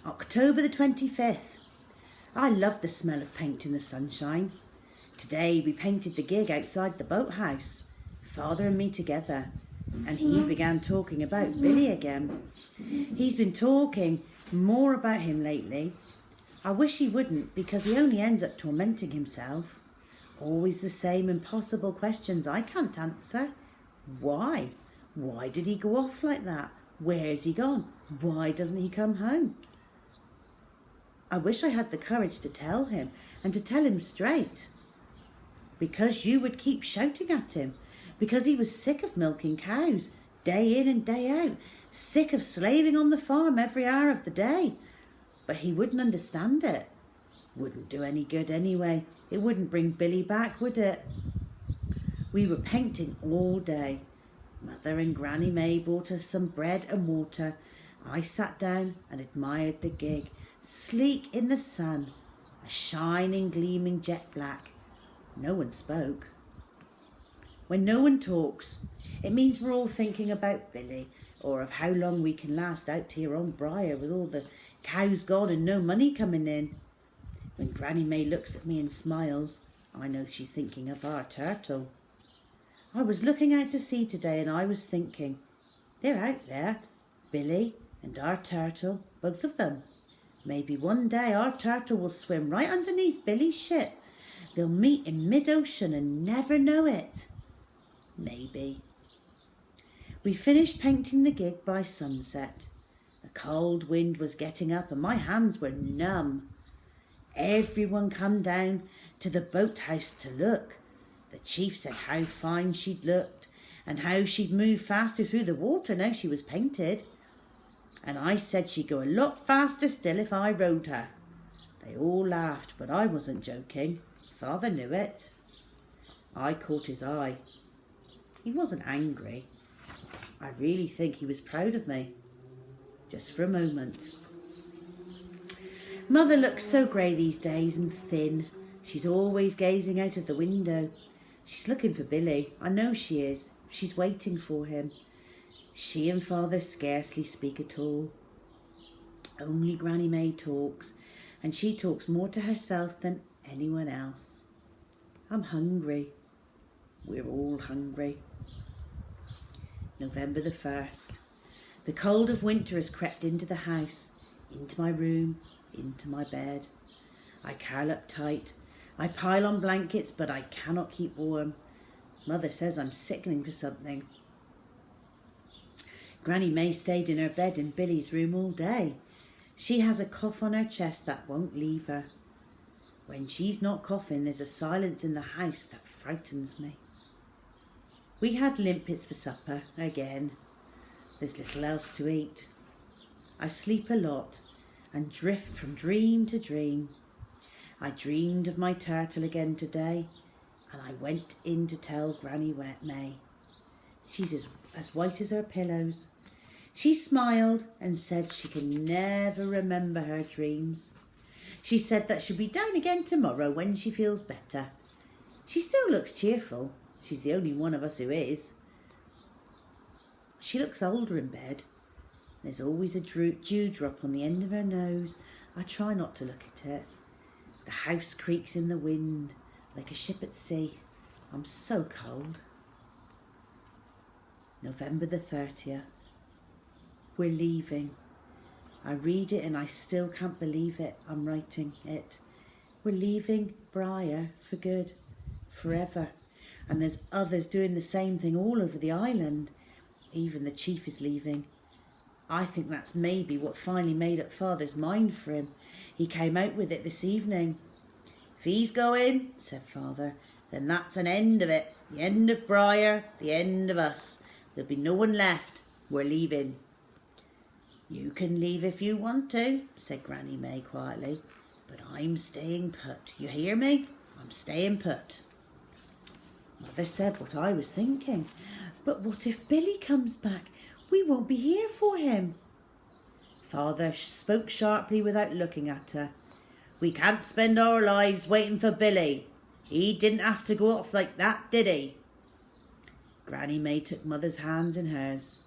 October the 25th. I love the smell of paint in the sunshine. Today we painted the gig outside the boathouse, Father and me together, and he began talking about Billy again. He's been talking more about him lately. I wish he wouldn't, because he only ends up tormenting himself. Always the same impossible questions I can't answer. Why? Why did he go off like that? Where's he gone? Why doesn't he come home? I wish I had the courage to tell him, and to tell him straight. Because you would keep shouting at him, because he was sick of milking cows, day in and day out, sick of slaving on the farm every hour of the day. But he wouldn't understand it. Wouldn't do any good anyway. It wouldn't bring Billy back, would it? We were painting all day. Mother and Granny May brought us some bread and water. I sat down and admired the gig, sleek in the sun, a shining, gleaming jet black. No one spoke. When no one talks, it means we're all thinking about Billy, or of how long we can last out here on Briar with all the cows gone and no money coming in. When Granny May looks at me and smiles, I know she's thinking of our turtle. I was looking out to sea today and I was thinking, they're out there, Billy and our turtle, both of them. Maybe one day our turtle will swim right underneath Billy's ship. They'll meet in mid-ocean and never know it. Maybe. We finished painting the gig by sunset. A cold wind was getting up and my hands were numb. Everyone come down to the boathouse to look. The chief said how fine she'd looked and how she'd move faster through the water now she was painted. And I said she'd go a lot faster still if I rode her. They all laughed, but I wasn't joking. Father knew it. I caught his eye. He wasn't angry. I really think he was proud of me. Just for a moment. Mother looks so grey these days and thin. She's always gazing out of the window. She's looking for Billy. I know she is. She's waiting for him. She and Father scarcely speak at all. Only Granny May talks, and she talks more to herself than anyone else. I'm hungry. We're all hungry. November the 1st. The cold of winter has crept into the house, into my room, into my bed. I curl up tight. I pile on blankets, but I cannot keep warm. Mother says I'm sickening for something. Granny May stayed in her bed in Billy's room all day. She has a cough on her chest that won't leave her. When she's not coughing, there's a silence in the house that frightens me. We had limpets for supper again. There's little else to eat. I sleep a lot and drift from dream to dream. I dreamed of my turtle again today, and I went in to tell Granny May. She's as white as her pillows. She smiled and said she can never remember her dreams. She said that she'll be down again tomorrow when she feels better. She still looks cheerful. She's the only one of us who is. She looks older in bed. There's always a dewdrop on the end of her nose. I try not to look at it. The house creaks in the wind like a ship at sea. I'm so cold. November the 30th. We're leaving. I read it and I still can't believe it. I'm writing it. We're leaving Briar for good, forever. And there's others doing the same thing all over the island. Even the chief is leaving. I think that's maybe what finally made up Father's mind for him. He came out with it this evening. If he's going, said Father, then that's an end of it. The end of Briar, the end of us. There'll be no one left. We're leaving. You can leave if you want to, said Granny May quietly, but I'm staying put. You hear me? I'm staying put. Mother said what I was thinking. But what if Billy comes back? We won't be here for him. Father spoke sharply without looking at her. We can't spend our lives waiting for Billy. He didn't have to go off like that, did he? Granny May took Mother's hands in hers.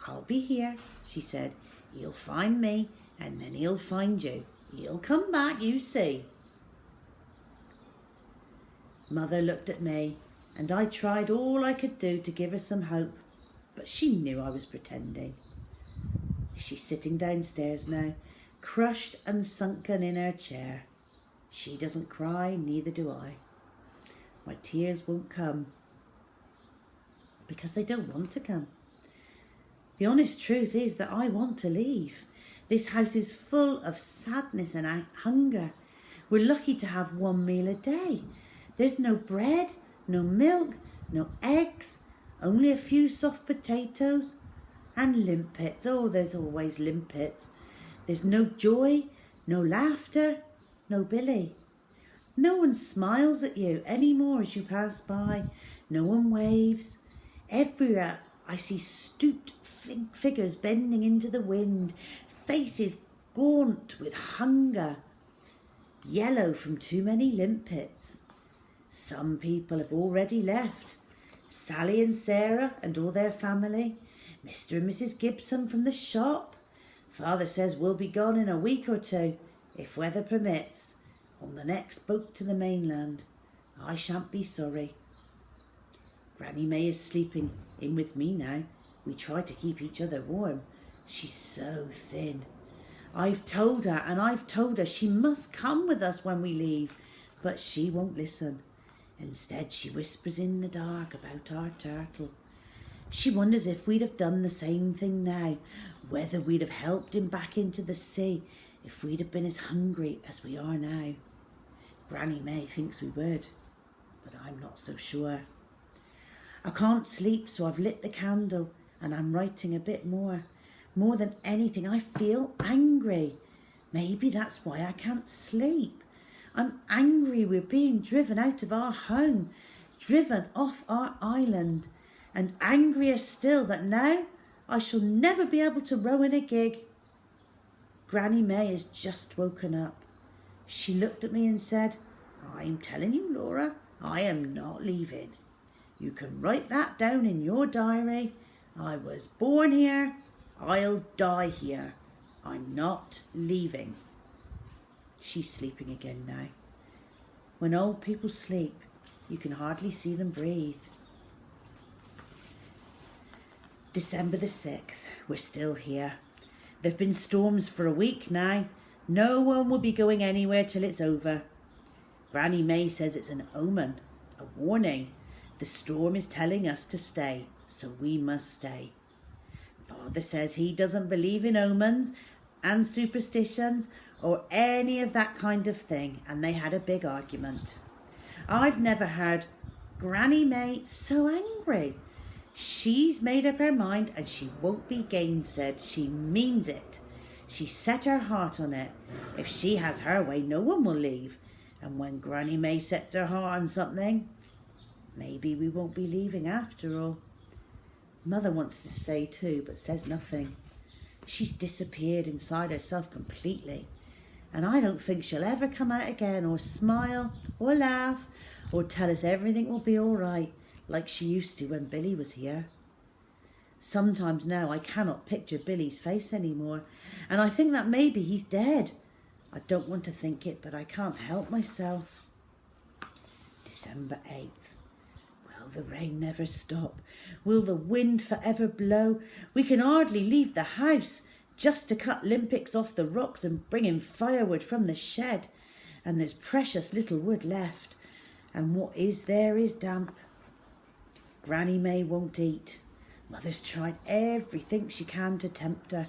I'll be here, she said. You'll find me. and then he'll find you. He'll come back, you see. Mother looked at me, and I tried all I could do to give her some hope, but she knew I was pretending. She's sitting downstairs now, crushed and sunken in her chair. She doesn't cry, neither do I. My tears won't come, because they don't want to come. The honest truth is that I want to leave. This house is full of sadness and hunger. We're lucky to have one meal a day. There's no bread, no milk, no eggs, only a few soft potatoes and limpets. Oh, there's always limpets. There's no joy, no laughter, no Billy. No one smiles at you anymore as you pass by. No one waves. Everywhere I see stooped figures bending into the wind, faces gaunt with hunger, yellow from too many limpets. Some people have already left. Sally and Sarah and all their family, Mr. and Mrs. Gibson from the shop. Father says we'll be gone in a week or two, if weather permits, on the next boat to the mainland. I shan't be sorry. Granny May is sleeping in with me now. We try to keep each other warm. She's so thin. I've told her and I've told her she must come with us when we leave, but she won't listen. Instead, she whispers in the dark about our turtle. She wonders if we'd have done the same thing now, whether we'd have helped him back into the sea, if we'd have been as hungry as we are now. Granny May thinks we would, but I'm not so sure. I can't sleep, so I've lit the candle and I'm writing a bit more. More than anything, I feel angry. Maybe that's why I can't sleep. I'm angry we're being driven out of our home, driven off our island, and angrier still that now I shall never be able to row in a gig. Granny May has just woken up. She looked at me and said, I'm telling you, Laura, I am not leaving. You can write that down in your diary. I was born here. I'll die here. I'm not leaving. She's sleeping again now. When old people sleep, you can hardly see them breathe. December the 6th, we're still here. There've been storms for a week now. No one will be going anywhere till it's over. Granny May says it's an omen, a warning. The storm is telling us to stay, so we must stay. Father says he doesn't believe in omens and superstitions or any of that kind of thing, and they had a big argument. I've never heard Granny May so angry. She's made up her mind and she won't be gainsaid. She means it. She set her heart on it. If she has her way, no one will leave. And when Granny May sets her heart on something, maybe we won't be leaving after all. Mother wants to stay too, but says nothing. She's disappeared inside herself completely. And I don't think she'll ever come out again or smile or laugh or tell us everything will be all right like she used to when Billy was here. Sometimes now I cannot picture Billy's face anymore, and I think that maybe he's dead. I don't want to think it, but I can't help myself. December 8th. Will the rain never stop? Will the wind forever blow? We can hardly leave the house just to cut limpets off the rocks and bring in firewood from the shed. And there's precious little wood left, and what is there is damp. Granny May won't eat. Mother's tried everything she can to tempt her.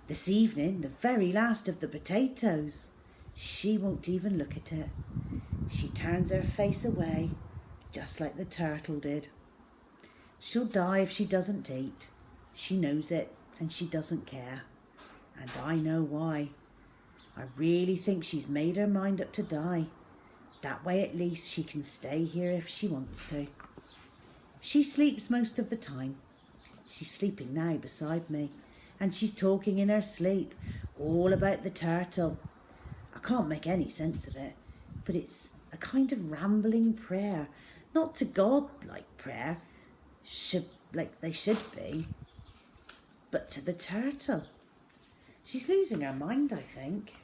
This evening, the very last of the potatoes. She won't even look at it. She turns her face away, just like the turtle did. She'll die if she doesn't eat. She knows it, and she doesn't care. And I know why. I really think she's made her mind up to die. That way at least she can stay here if she wants to. She sleeps most of the time. She's sleeping now beside me, and she's talking in her sleep all about the turtle. I can't make any sense of it, but it's a kind of rambling prayer, not to God like prayer, like they should be, but to the turtle. She's losing her mind, I think.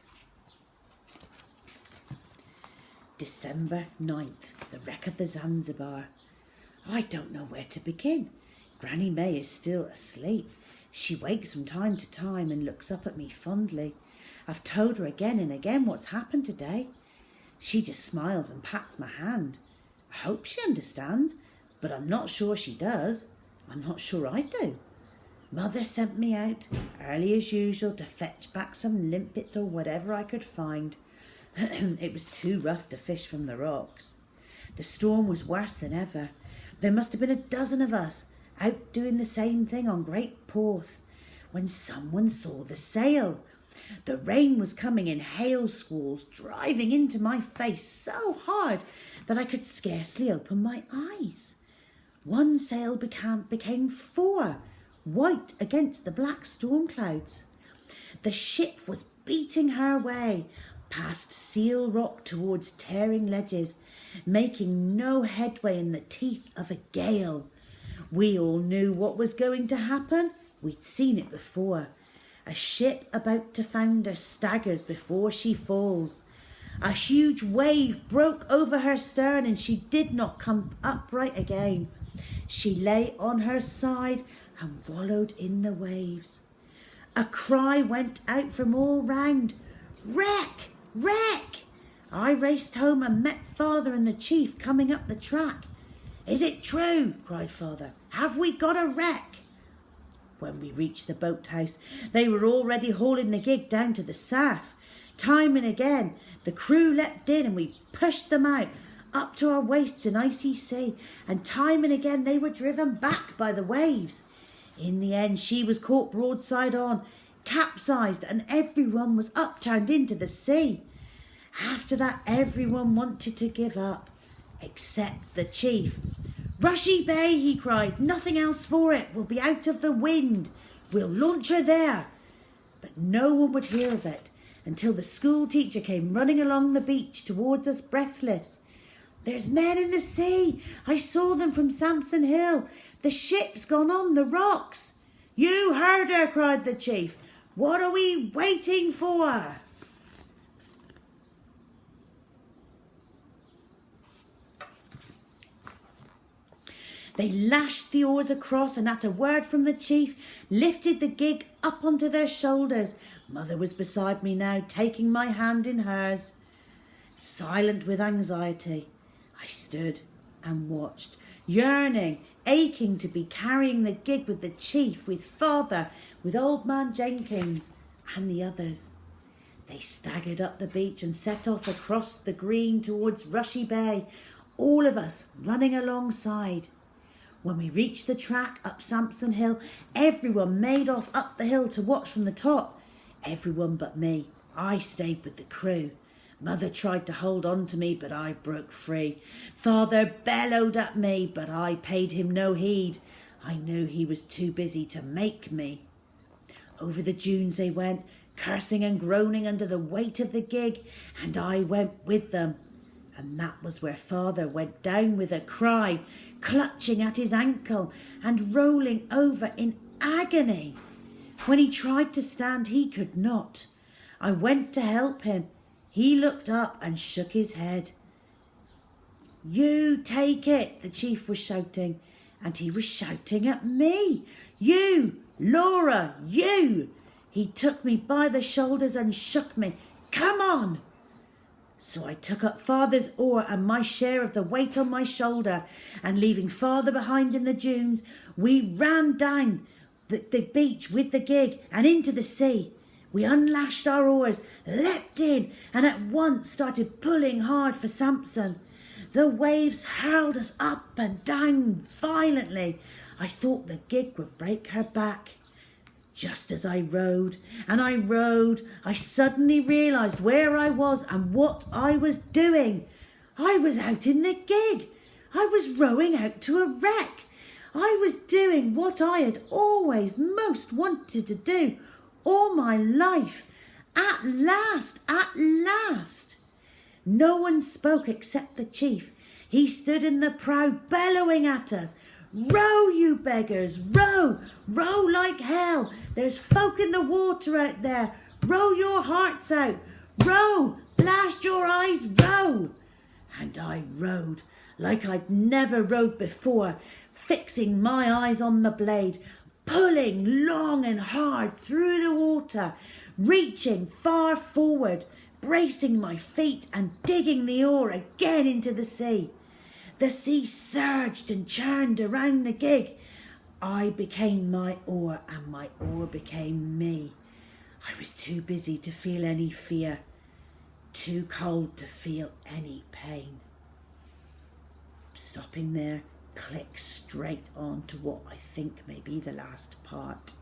December 9th, the wreck of the Zanzibar. I don't know where to begin. Granny May is still asleep. She wakes from time to time and looks up at me fondly. I've told her again and again what's happened today. She just smiles and pats my hand. I hope she understands, but I'm not sure she does. I'm not sure I do. Mother sent me out, early as usual, to fetch back some limpets or whatever I could find. It was too rough to fish from the rocks. The storm was worse than ever. There must have been a dozen of us out doing the same thing on Great Porth when someone saw the sail. The rain was coming in hail squalls, driving into my face so hard that I could scarcely open my eyes. One sail became four, white against the black storm clouds. The ship was beating her way past Seal Rock towards tearing ledges, making no headway in the teeth of a gale. We all knew what was going to happen. We'd seen it before. A ship about to founder staggers before she falls. A huge wave broke over her stern and she did not come upright again. She lay on her side and wallowed in the waves. A cry went out from all round. Wreck! Wreck! I raced home and met Father and the Chief coming up the track. Is it true? Cried Father. Have we got a wreck? When we reached the boathouse, they were already hauling the gig down to the surf. Time and again, the crew leapt in and we pushed them out, up to our waists in icy sea, and time and again they were driven back by the waves. In the end, she was caught broadside on, capsized, and everyone was upturned into the sea. After that, everyone wanted to give up, except the Chief. Rushy Bay, he cried, nothing else for it. We'll be out of the wind. We'll launch her there. But no one would hear of it until the school teacher came running along the beach towards us breathless. There's men in the sea. I saw them from Samson Hill. The ship's gone on the rocks. You heard her, cried the Chief. What are we waiting for? They lashed the oars across and at a word from the Chief lifted the gig up onto their shoulders. Mother was beside me now, taking my hand in hers. Silent with anxiety, I stood and watched, yearning, aching to be carrying the gig with the Chief, with Father, with Old Man Jenkins and the others. They staggered up the beach and set off across the green towards Rushy Bay, all of us running alongside. When we reached the track up Samson Hill, everyone made off up the hill to watch from the top. Everyone but me. I stayed with the crew. Mother tried to hold on to me, but I broke free. Father bellowed at me, but I paid him no heed. I knew he was too busy to make me. Over the dunes they went, cursing and groaning under the weight of the gig, and I went with them. And that was where Father went down with a cry, clutching at his ankle and rolling over in agony. When he tried to stand, he could not. I went to help him. He looked up and shook his head. You take it, the Chief was shouting, and he was shouting at me. You, Laura, you. He took me by the shoulders and shook me. Come on. So I took up Father's oar and my share of the weight on my shoulder, and leaving Father behind in the dunes, we ran down the beach with the gig and into the sea. We unlashed our oars, leapt in, and at once started pulling hard for Samson. The waves hurled us up and down violently. I thought the gig would break her back. Just as I rowed, I suddenly realised where I was and what I was doing. I was out in the gig. I was rowing out to a wreck. I was doing what I had always most wanted to do all my life. At last, at last. No one spoke except the Chief. He stood in the prow bellowing at us. Row, you beggars, row, row like hell. There's folk in the water out there. Row your hearts out. Row, blast your eyes, row. And I rowed like I'd never rowed before, fixing my eyes on the blade, pulling long and hard through the water, reaching far forward, bracing my feet and digging the oar again into the sea. The sea surged and churned around the gig. I became my oar and my oar became me. I was too busy to feel any fear, too cold to feel any pain. Stopping there, click straight on to what I think may be the last part.